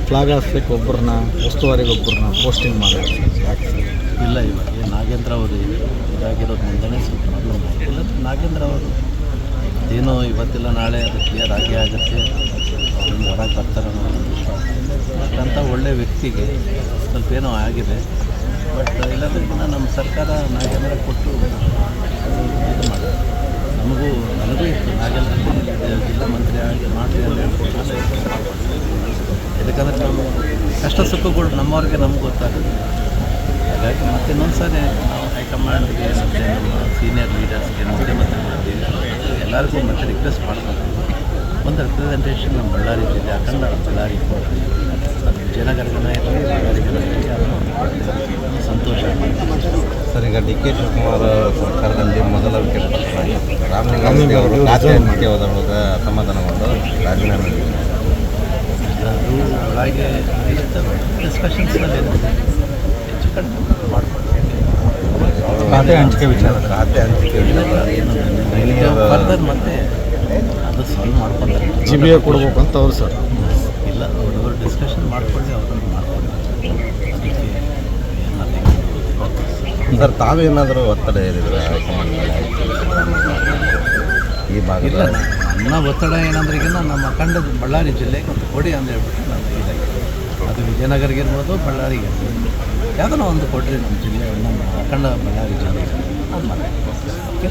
Flag ಹಾಕ್ಲಿಕ್ಕೆ ಒಬ್ಬರನ್ನ ಉಸ್ತುವಾರಿಗೆ ಒಬ್ಬರನ್ನ ಪೋಸ್ಟಿಂಗ್ ಮಾಡೋದು ಯಾಕೆ ಸರ್? ಇಲ್ಲ, ಇವಾಗ ನಾಗೇಂದ್ರ ಅವರು ಇದಾಗಿರೋದ್ರಿಂದಲೇ ಸ್ವಲ್ಪ ಪ್ರಾಬ್ಲಮ್ ಆಯಿತು. ಇಲ್ಲಾಂದರೆ ನಾಗೇಂದ್ರ ಅವರು ಏನೋ ಇವತ್ತಿಲ್ಲ ನಾಳೆ ಅದು ಕ್ಲಿಯರ್ ಆಗೇ ಆಗುತ್ತೆ, ಅವ್ರಿಂದ ಹೊರಗೆ ಬರ್ತಾರೆ ಅನ್ನೋ ಒಂದು ವಿಶ್ವಾಸ. ಬಟ್ ಅಂಥ ಒಳ್ಳೆಯ ವ್ಯಕ್ತಿಗೆ ಸ್ವಲ್ಪ ಏನೋ ಆಗಿದೆ. ಬಟ್ ಇಲ್ಲದ್ರಿಗಿಂತ ನಮ್ಮ ಸರ್ಕಾರ ನಾಗೇಂದ್ರ ಕೊಟ್ಟು ಇದು ಮಾಡಿದೆ. ನನಗೂ ಇತ್ತು ನಾಗೇಂದ್ರ ಜಿಲ್ಲಾ ಮಂತ್ರಿ ಆಗಿ ಮಾಡಿ ಅಂತ ಹೇಳ್ಕೊಂಡು ಯಾಕಂದರೆ ನಾವು ಕಷ್ಟ ಸುಖಗಳು ನಮ್ಮವ್ರಿಗೆ ನಮ್ಗೆ ಗೊತ್ತಾಗುತ್ತೆ. ಹಾಗಾಗಿ ಮತ್ತೆ ಇನ್ನೊಂದು ಸಾರಿ ನಾವು ಹೈಕಮಾಂಡ್ಗೆ ಮತ್ತು ನಮ್ಮ ಸೀನಿಯರ್ ಲೀಡರ್ಸ್ಗೆ ಮುಖ್ಯಮಂತ್ರಿಗಳಿಗೆ ಎಲ್ಲರಿಗೂ ಮತ್ತೆ ರಿಕ್ವೆಸ್ಟ್ ಮಾಡ್ಕೊತೀವಿ, ಒಂದು ರೆಪ್ರೆಸೆಂಟೇಷನ್ ನಮ್ಮ ಬಳ್ಳಾರಿ ಜಿಲ್ಲೆ ಅಖಂಡ ಬಳ್ಳಾರಿ ಕೊಡ್ತೀವಿ, ಅದು ವಿಜಯನಗರನ ಇರಲಿ ಬಳ್ಳಾರಿಗನ ಇರಲಿ ಅದನ್ನು ಸಂತೋಷ. ಸರ್, ಈಗ ಡಿ ಕೆ ಶಿವಕುಮಾರ್ ಸರ್ಕಾರದಲ್ಲಿ ಮೊದಲ ವಿಕೆಟ್ ರಾಮಲಿಂಗಾರೆಡ್ಡಿ ಅವರು ಖಾತೆ ಹಂಚಿಕೆ ಹೋದಾಗ ಅಸಮಾಧಾನಗೊಂಡು ರಾಜೀನಾಮೆ ನೀಡಿದ್ದಾರೆ. ಅದು ಒಳಗೆ ಡಿಸ್ಕಷನ್ಸ್ನಲ್ಲಿ ಹೆಚ್ಚು ಕಡಿಮೆ ಮಾಡ್ಕೊಳ್ತೀವಿ. ಖಾತೆ ಹಂಚಿಕೆ ವಿಚಾರ ಫರ್ದರ್ ಮತ್ತೆ ಅದು ಸಾಲ್ವ್ ಮಾಡ್ಕೊತಾರೆ. GBA ಕೊಡ್ಬೇಕು ಅಂತ ಅವ್ರು ಸರ್. ಇಲ್ಲ, ಅವ್ರವ್ರು ಡಿಸ್ಕಷನ್ ಮಾಡ್ಕೊಳ್ಳಿ, ಅವ್ರನ್ನ ಮಾಡ್ಕೊಳ್ಳಿ, ಅದಕ್ಕೆ ಸರ್, ತಾವೇನಾದರೂ ಒತ್ತಡ ಏರಿದ್ರೆ ಈ ಭಾಗ? ಇಲ್ಲ, ನನ್ನ ಒತ್ತಡ ಏನಂದ್ರಿಗಿನ್ನ ನಮ್ಮ ಅಖಂಡ ಬಳ್ಳಾರಿ ಜಿಲ್ಲೆಗೆ ಒಂದು ಕೊಡಿ ಅಂತ ಹೇಳ್ಬಿಟ್ಟು ನಾನು ಇದಾಗಿದೆ. ಅದು ವಿಜಯನಗರಿಗೆ ಇರ್ಬೋದು, ಬಳ್ಳಾರಿಗೆ ಇರ್ಬೋದು, ಯಾವುದೋ ಒಂದು ಕೊಡ್ರಿ ನಮ್ಮ ಜಿಲ್ಲೆ, ನಮ್ಮ ಅಖಂಡ ಬಳ್ಳಾರಿ ಜಿಲ್ಲೆಗೆ ಅದು ಮಾಡಿ. ಓಕೆ.